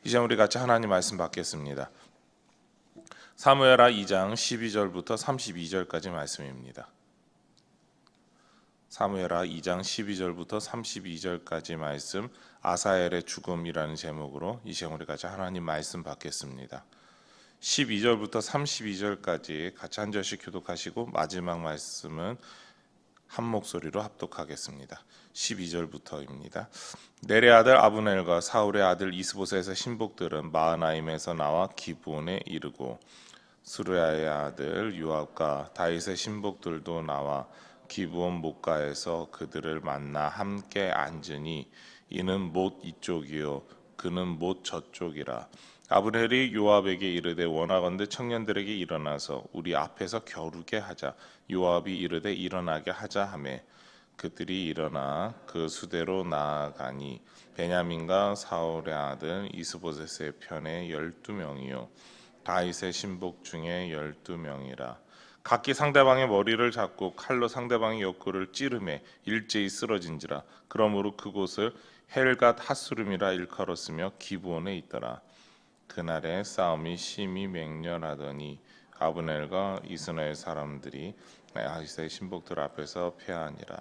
이제 우리 같이 하나님 말씀 받겠습니다. 사무엘하 2장 12절부터 32절까지 말씀입니다. 사무엘하 2장 12절부터 32절까지 말씀, 아사엘의 죽음이라는 제목으로 이제 우리 같이 하나님 말씀 받겠습니다. 12절부터 32절까지 같이 한 절씩 교독하시고 마지막 말씀은 한 목소리로 합독하겠습니다. 12절부터입니다. 넬의 아들 아브넬과 사울의 아들 이스보셋의 신복들은 마하나임에서 나와 기브온에 이르고 스루야의 아들 요압과 다윗의 신복들도 나와 기브온 목가에서 그들을 만나 함께 앉으니 이는 못 이쪽이요 그는 못 저쪽이라. 아브넬이 요압에게 이르되 원하건대 청년들에게 일어나서 우리 앞에서 겨루게 하자. 요압이 이르되 일어나게 하자 하매 그들이 일어나 그 수대로 나아가니 베냐민과 사울의 아들 이스보셋의 편에 12명이요 다윗의 신복 중에 12명이라. 각기 상대방의 머리를 잡고 칼로 상대방의 옆구리를 찌르매 일제히 쓰러진지라. 그러므로 그곳을 헬갓 핫수름이라 일컬었으며 기브온에 있더라. 그날의 싸움이 심히 맹렬하더니 아브넬과 이스라엘 사람들이 다윗의 신복들 앞에서 패하니라.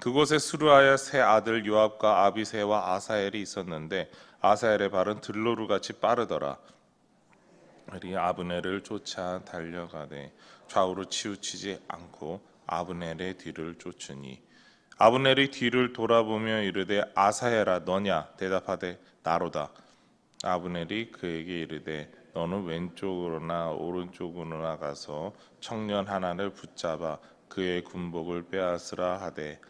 그곳에 수르아의 세 아들 요압과 아비새와 아사엘이 있었는데 아사엘의 발은 들로루같이 빠르더라. 그리 아브넬을 쫓아 달려가되 좌우로 치우치지 않고 아브넬의 뒤를 쫓으니 아브넬이 뒤를 돌아보며 이르되 아사엘아 너냐? 대답하되 나로다. 아브넬이 그에게 이르되 너는 왼쪽으로나 오른쪽으로나 가서 청년 하나를 붙잡아 그의 군복을 빼앗으라 하되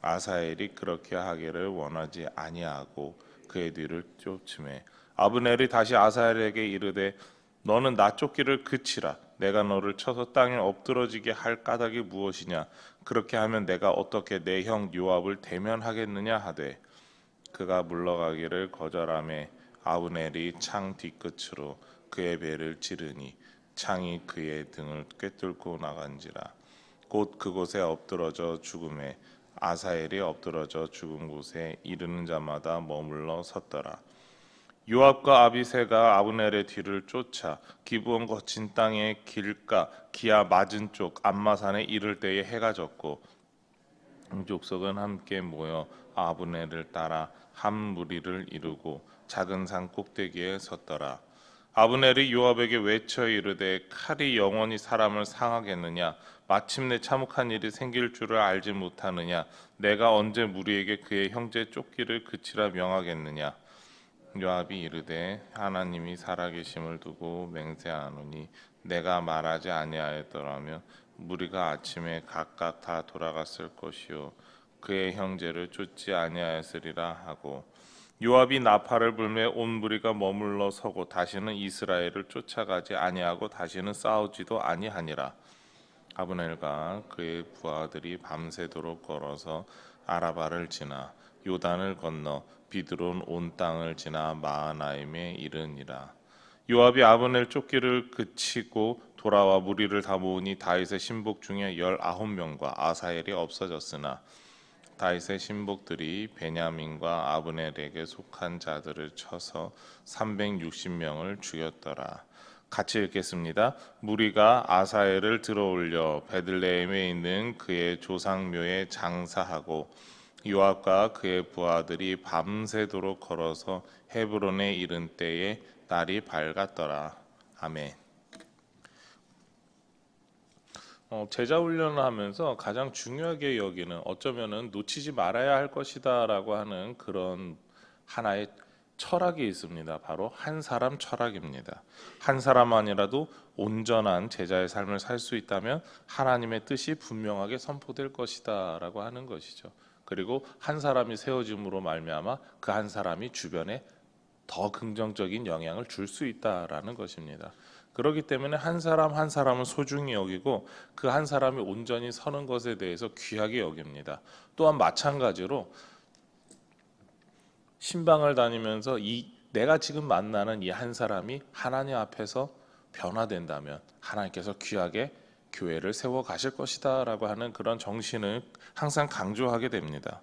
아사엘이 그렇게 하기를 원하지 아니하고 그의 뒤를 쫓으매 아브넬이 다시 아사엘에게 이르되 너는 나 쫓기를 그치라. 내가 너를 쳐서 땅에 엎드러지게 할 까닭이 무엇이냐? 그렇게 하면 내가 어떻게 내 형 요압을 대면하겠느냐 하되 그가 물러가기를 거절하매 아브넬이 창 뒤끝으로 그의 배를 찌르니 창이 그의 등을 꿰뚫고 나간지라. 곧 그곳에 엎드러져 죽음에 아사엘이 엎드러져 죽은 곳에 이르는 자마다 머물러 섰더라. 요압과 아비새가 아브넬의 뒤를 쫓아 기브온 거친 땅의 길가 기아 맞은 쪽 암마산에 이를 때에 해가 졌고 족속은 함께 모여 아브넬을 따라 한 무리를 이루고 작은 산 꼭대기에 섰더라. 아브넬이 요압에게 외쳐 이르되 칼이 영원히 사람을 상하겠느냐? 마침내 참혹한 일이 생길 줄을 알지 못하느냐? 내가 언제 무리에게 그의 형제 쫓기를 그치라 명하겠느냐? 요압이 이르되 하나님이 살아계심을 두고 맹세하노니 내가 말하지 아니하였더라면 무리가 아침에 각각 다 돌아갔을 것이요 그의 형제를 쫓지 아니하였으리라 하고 요압이 나팔을 불매 온 무리가 머물러 서고 다시는 이스라엘을 쫓아가지 아니하고 다시는 싸우지도 아니하니라. 아브넬과 그의 부하들이 밤새도록 걸어서 아라바를 지나 요단을 건너 비드론 온 땅을 지나 마하나임에 이르니라. 요압이 아브넬 쫓기를 그치고 돌아와 무리를 다 모으니 다윗의 신복 중에 19명과 아사엘이 없어졌으나 다윗의 신복들이 베냐민과 아브넬에게 속한 자들을 쳐서 360명을 죽였더라. 같이 읽겠습니다. 무리가 아사엘을 들어올려 베들레헴에 있는 그의 조상묘에 장사하고 요압과 그의 부하들이 밤새도록 걸어서 헤브론에 이른 때에 날이 밝았더라. 아멘. 제자 훈련을 하면서 가장 중요하게 여기는 어쩌면은 놓치지 말아야 할 것이다라고 하는 그런 하나의 철학이 있습니다. 바로 한 사람 철학입니다. 한 사람만이라도 온전한 제자의 삶을 살 수 있다면 하나님의 뜻이 분명하게 선포될 것이다라고 하는 것이죠. 그리고 한 사람이 세워짐으로 말미암아 그 한 사람이 주변에 더 긍정적인 영향을 줄 수 있다라는 것입니다. 그렇기 때문에 한 사람 한 사람을 소중히 여기고 그 한 사람이 온전히 서는 것에 대해서 귀하게 여깁니다. 또한 마찬가지로 신방을 다니면서 내가 지금 만나는 이 한 사람이 하나님 앞에서 변화된다면 하나님께서 귀하게 교회를 세워 가실 것이다 라고 하는 그런 정신을 항상 강조하게 됩니다.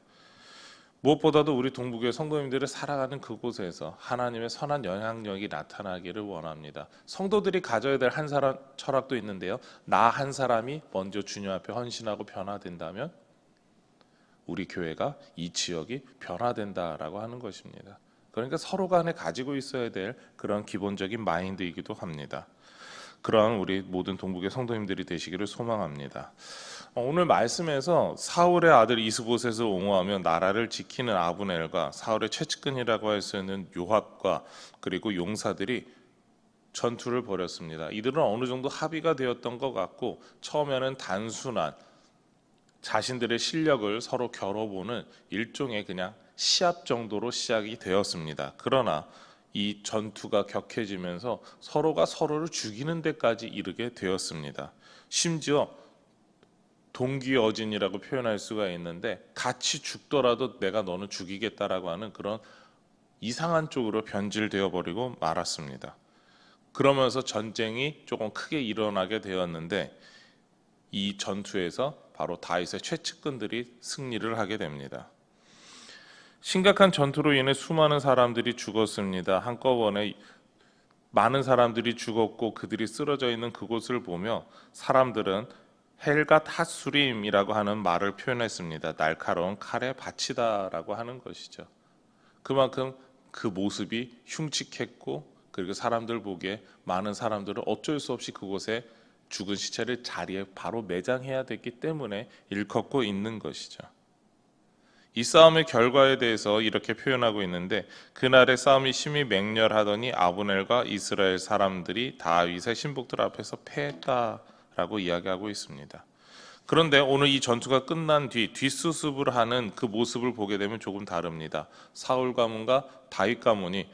무엇보다도 우리 동부교회 성도님들이 살아가는 그곳에서 하나님의 선한 영향력이 나타나기를 원합니다. 성도들이 가져야 될 한 사람 철학도 있는데요. 나 한 사람이 먼저 주님 앞에 헌신하고 변화된다면 우리 교회가 이 지역이 변화된다라고 하는 것입니다. 그러니까 서로 간에 가지고 있어야 될 그런 기본적인 마인드이기도 합니다. 그러한 우리 모든 동북의 성도님들이 되시기를 소망합니다. 오늘 말씀에서 사울의 아들 이스봇을 옹호하며 나라를 지키는 아브넬과 사울의 최측근이라고 할 수 있는 요압과 그리고 용사들이 전투를 벌였습니다. 이들은 어느 정도 합의가 되었던 것 같고 처음에는 단순한 자신들의 실력을 서로 겨뤄보는 일종의 그냥 시합 정도로 시작이 되었습니다. 그러나 이 전투가 격해지면서 서로가 서로를 죽이는 데까지 이르게 되었습니다. 심지어 동기어진이라고 표현할 수가 있는데 같이 죽더라도 내가 너는 죽이겠다라고 하는 그런 이상한 쪽으로 변질되어 버리고 말았습니다. 그러면서 전쟁이 조금 크게 일어나게 되었는데 이 전투에서 바로 다윗의 최측근들이 승리를 하게 됩니다. 심각한 전투로 인해 수많은 사람들이 죽었습니다. 한꺼번에 많은 사람들이 죽었고 그들이 쓰러져 있는 그곳을 보며 사람들은 헬갓 핫수림이라고 하는 말을 표현했습니다. 날카로운 칼의 밭이다라고 하는 것이죠. 그만큼 그 모습이 흉측했고 그리고 사람들 보기에 많은 사람들은 어쩔 수 없이 그곳에 죽은 시체를 자리에 바로 매장해야 됐기 때문에 일컫고 있는 것이죠. 이 싸움의 결과에 대해서 이렇게 표현하고 있는데 그날의 싸움이 심히 맹렬하더니 아브넬과 이스라엘 사람들이 다윗의 신복들 앞에서 패했다라고 이야기하고 있습니다. 그런데 오늘 이 전투가 끝난 뒤 뒷수습을 하는 그 모습을 보게 되면 조금 다릅니다. 사울 가문과 다윗 가문이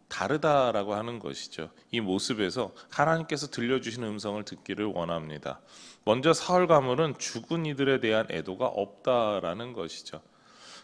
다르다라고 하는 것이죠. 이 모습에서 하나님께서 들려주시는 음성을 듣기를 원합니다. 먼저 사울 가문은 죽은 이들에 대한 애도가 없다라는 것이죠.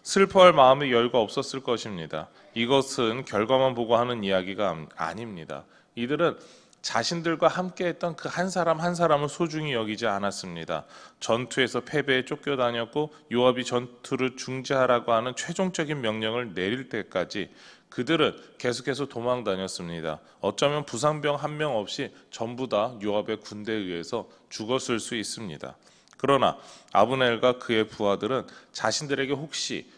슬퍼할 마음의 여유가 없었을 것입니다. 이것은 결과만 보고 하는 이야기가 아닙니다. 이들은 자신들과 함께했던 그 한 사람 한 사람을 소중히 여기지 않았습니다. 전투에서 패배에 쫓겨다녔고 요압이 전투를 중지하라고 하는 최종적인 명령을 내릴 때까지 그들은 계속해서 도망 다녔습니다. 어쩌면 부상병 한 명 없이 전부 다 요압의 군대에 의해서 죽었을 수 있습니다. 그러나 아브넬과 그의 부하들은 자신들에게 혹시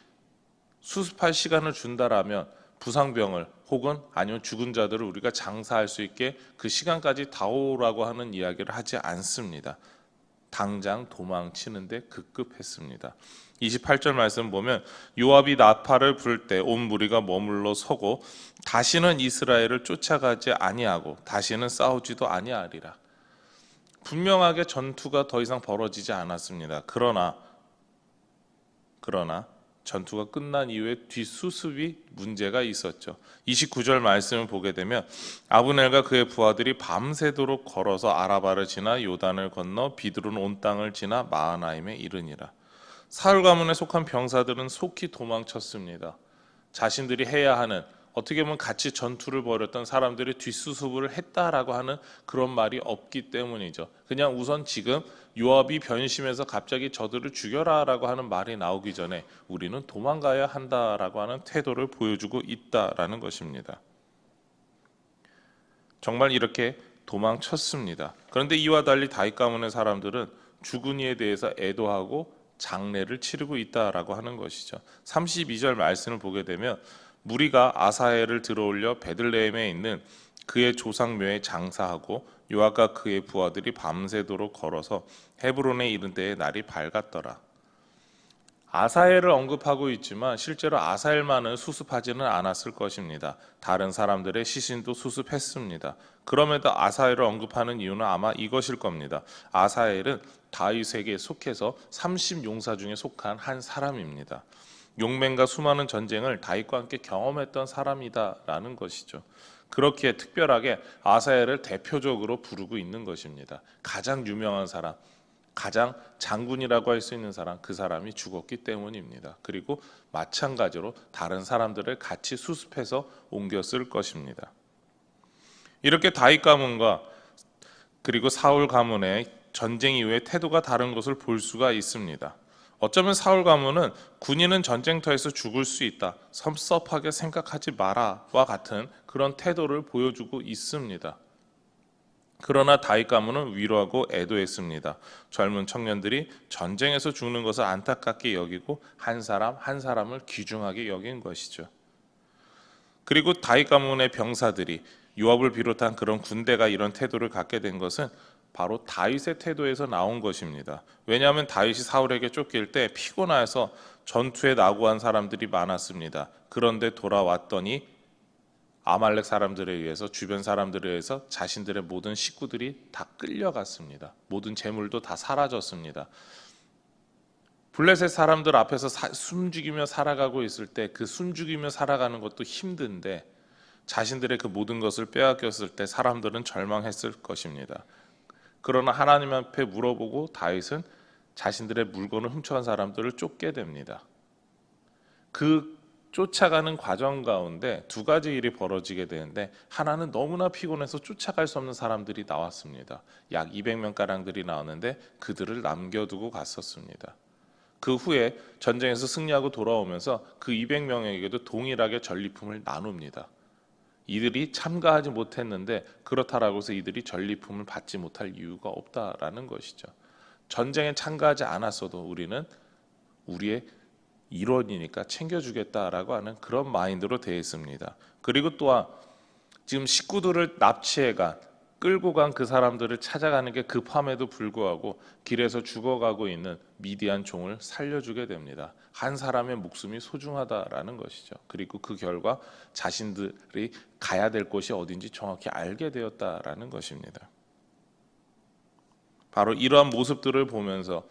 수습할 시간을 준다라면 부상병을 혹은 아니면 죽은 자들을 우리가 장사할 수 있게 그 시간까지 다오라고 하는 이야기를 하지 않습니다. 당장 도망치는데 급급했습니다. 28절 말씀 보면 요압이 나팔을 불 때 온 무리가 머물러 서고 다시는 이스라엘을 쫓아가지 아니하고 다시는 싸우지도 아니하리라. 분명하게 전투가 더 이상 벌어지지 않았습니다. 그러나 전투가 끝난 이후에 뒷수습이 문제가 있었죠. 29절 말씀을 보게 되면 아브넬과 그의 부하들이 밤새도록 걸어서 아라바를 지나 요단을 건너 비드론 온 땅을 지나 마하나임에 이르니라. 사울 가문에 속한 병사들은 속히 도망쳤습니다. 자신들이 해야 하는 어떻게 보면 같이 전투를 벌였던 사람들이 뒷수습을 했다라고 하는 그런 말이 없기 때문이죠. 그냥 우선 지금 요압이 변심해서 갑자기 저들을 죽여라라고 하는 말이 나오기 전에 우리는 도망가야 한다라고 하는 태도를 보여주고 있다라는 것입니다. 정말 이렇게 도망쳤습니다. 그런데 이와 달리 다윗 가문의 사람들은 죽은 이에 대해서 애도하고 장례를 치르고 있다라고 하는 것이죠. 32절 말씀을 보게 되면 무리가 아사엘을 들어올려 베들레헴에 있는 그의 조상묘에 장사하고 요압과 그의 부하들이 밤새도록 걸어서 헤브론에 이른 때에 날이 밝았더라. 아사엘을 언급하고 있지만 실제로 아사엘만을 수습하지는 않았을 것입니다. 다른 사람들의 시신도 수습했습니다. 그럼에도 아사엘을 언급하는 이유는 아마 이것일 겁니다. 아사엘은 다윗에게 속해서 30용사 중에 속한 한 사람입니다. 용맹과 수많은 전쟁을 다윗과 함께 경험했던 사람이다라는 것이죠. 그렇게 특별하게 아사엘을 대표적으로 부르고 있는 것입니다. 가장 유명한 사람, 가장 장군이라고 할 수 있는 사람, 그 사람이 죽었기 때문입니다. 그리고 마찬가지로 다른 사람들을 같이 수습해서 옮겼을 것입니다. 이렇게 다윗 가문과 그리고 사울 가문의 전쟁 이후에 태도가 다른 것을 볼 수가 있습니다. 어쩌면 사울 가문은 군인은 전쟁터에서 죽을 수 있다, 섭섭하게 생각하지 마라와 같은 그런 태도를 보여주고 있습니다. 그러나 다윗 가문은 위로하고 애도했습니다. 젊은 청년들이 전쟁에서 죽는 것을 안타깝게 여기고 한 사람 한 사람을 귀중하게 여긴 것이죠. 그리고 다윗 가문의 병사들이, 요압을 비롯한 그런 군대가 이런 태도를 갖게 된 것은 바로 다윗의 태도에서 나온 것입니다. 왜냐하면 다윗이 사울에게 쫓길 때 피곤하여서 전투에 나고한 사람들이 많았습니다. 그런데 돌아왔더니 아말렉 사람들에 의해서, 주변 사람들에 의해서 자신들의 모든 식구들이 다 끌려갔습니다. 모든 재물도 다 사라졌습니다. 블레셋 사람들 앞에서 숨죽이며 살아가고 있을 때, 그 숨죽이며 살아가는 것도 힘든데 자신들의 그 모든 것을 빼앗겼을 때 사람들은 절망했을 것입니다. 그러나 하나님 앞에 물어보고 다윗은 자신들의 물건을 훔쳐간 사람들을 쫓게 됩니다. 그 쫓아가는 과정 가운데 두 가지 일이 벌어지게 되는데, 하나는 너무나 피곤해서 쫓아갈 수 없는 사람들이 나왔습니다. 약 200명 가량들이 나왔는데 그들을 남겨두고 갔었습니다. 그 후에 전쟁에서 승리하고 돌아오면서 그 200명에게도 동일하게 전리품을 나눕니다. 이들이 참가하지 못했는데 그렇다라고 해서 이들이 전리품을 받지 못할 이유가 없다라는 것이죠. 전쟁에 참가하지 않았어도 우리는 우리의 일원이니까 챙겨주겠다라고 하는 그런 마인드로 되어 있습니다. 그리고 또한 지금 식구들을 납치해간, 끌고 간 그 사람들을 찾아가는 게 급함에도 불구하고 길에서 죽어가고 있는 미디안 종을 살려주게 됩니다. 한 사람의 목숨이 소중하다라는 것이죠. 그리고 그 결과 자신들이 가야 될 곳이 어딘지 정확히 알게 되었다라는 것입니다. 바로 이러한 모습들을 보면서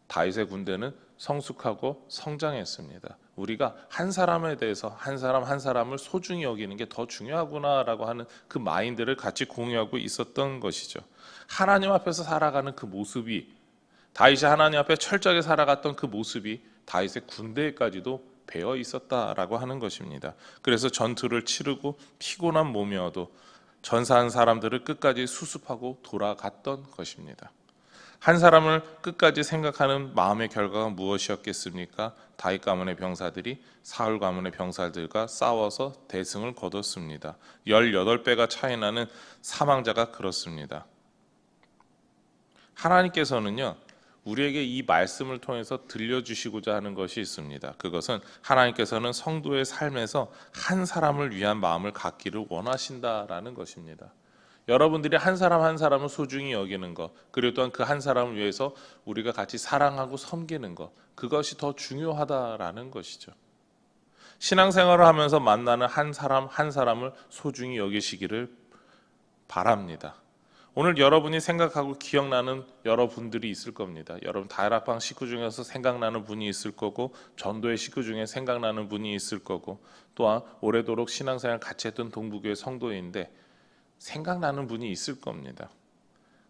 다윗의 군대는 성숙하고 성장했습니다. 우리가 한 사람에 대해서 한 사람 한 사람을 소중히 여기는 게 더 중요하구나라고 하는 그 마인드를 같이 공유하고 있었던 것이죠. 하나님 앞에서 살아가는 그 모습이, 다윗이 하나님 앞에 철저하게 살아갔던 그 모습이 다윗의 군대에까지도 배어 있었다라고 하는 것입니다. 그래서 전투를 치르고 피곤한 몸이어도 전사한 사람들을 끝까지 수습하고 돌아갔던 것입니다. 한 사람을 끝까지 생각하는 마음의 결과가 무엇이었겠습니까? 다윗 가문의 병사들이 사울 가문의 병사들과 싸워서 대승을 거뒀습니다. 18배가 차이 나는 사망자가 그렇습니다. 하나님께서는요, 우리에게 이 말씀을 통해서 들려주시고자 하는 것이 있습니다. 그것은 하나님께서는 성도의 삶에서 한 사람을 위한 마음을 갖기를 원하신다라는 것입니다. 여러분들이 한 사람 한 사람을 소중히 여기는 것, 그리고 또한 그 한 사람을 위해서 우리가 같이 사랑하고 섬기는 것, 그것이 더 중요하다라는 것이죠. 신앙생활을 하면서 만나는 한 사람 한 사람을 소중히 여기시기를 바랍니다. 오늘 여러분이 생각하고 기억나는 여러분들이 있을 겁니다. 여러분 다락방 식구 중에서 생각나는 분이 있을 거고, 전도의 식구 중에 생각나는 분이 있을 거고, 또한 오래도록 신앙생활 같이 했던 동부교회 성도인데 생각나는 분이 있을 겁니다.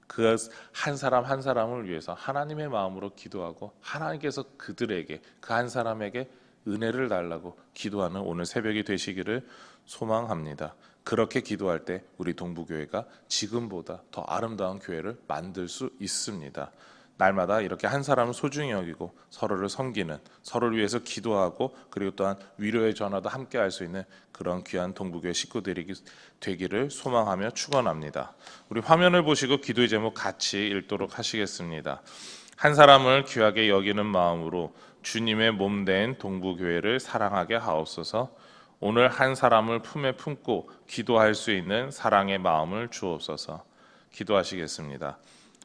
그 한 사람 한 사람을 위해서 하나님의 마음으로 기도하고 하나님께서 그들에게, 그 한 사람에게 은혜를 달라고 기도하는 오늘 새벽이 되시기를 소망합니다. 그렇게 기도할 때 우리 동부교회가 지금보다 더 아름다운 교회를 만들 수 있습니다. 날마다 이렇게 한 사람을 소중히 여기고 서로를 섬기는, 서로를 위해서 기도하고 그리고 또한 위로의 전화도 함께 할 수 있는 그런 귀한 동부교회 식구들이 되기를 소망하며 축원합니다. 우리 화면을 보시고 기도의 제목 같이 읽도록 하시겠습니다. 한 사람을 귀하게 여기는 마음으로 주님의 몸된 동부교회를 사랑하게 하옵소서. 오늘 한 사람을 품에 품고 기도할 수 있는 사랑의 마음을 주옵소서. 기도하시겠습니다.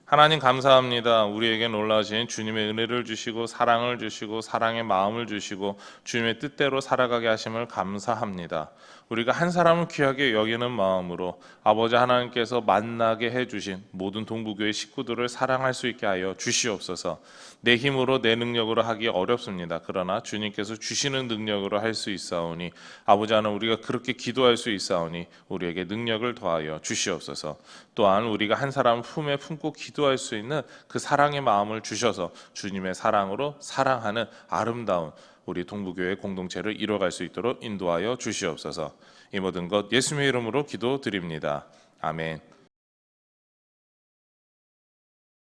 하나님 감사합니다. 우리에게 놀라우신 주님의 은혜를 주시고 사랑을 주시고 사랑의 마음을 주시고 주님의 뜻대로 살아가게 하심을 감사합니다. 우리가 한 사람을 귀하게 여기는 마음으로 아버지 하나님께서 만나게 해주신 모든 동부교회 식구들을 사랑할 수 있게 하여 주시옵소서. 내 힘으로 내 능력으로 하기 어렵습니다. 그러나 주님께서 주시는 능력으로 할 수 있사오니 아버지 하나님, 우리가 그렇게 기도할 수 있사오니 우리에게 능력을 더하여 주시옵소서. 또한 우리가 한 사람 품에 품고 기도할 수 있는 그 사랑의 마음을 주셔서 주님의 사랑으로 사랑하는 아름다운 우리 동부교회 공동체를 이뤄갈 수 있도록 인도하여 주시옵소서. 이 모든 것 예수님의 이름으로 기도드립니다. 아멘.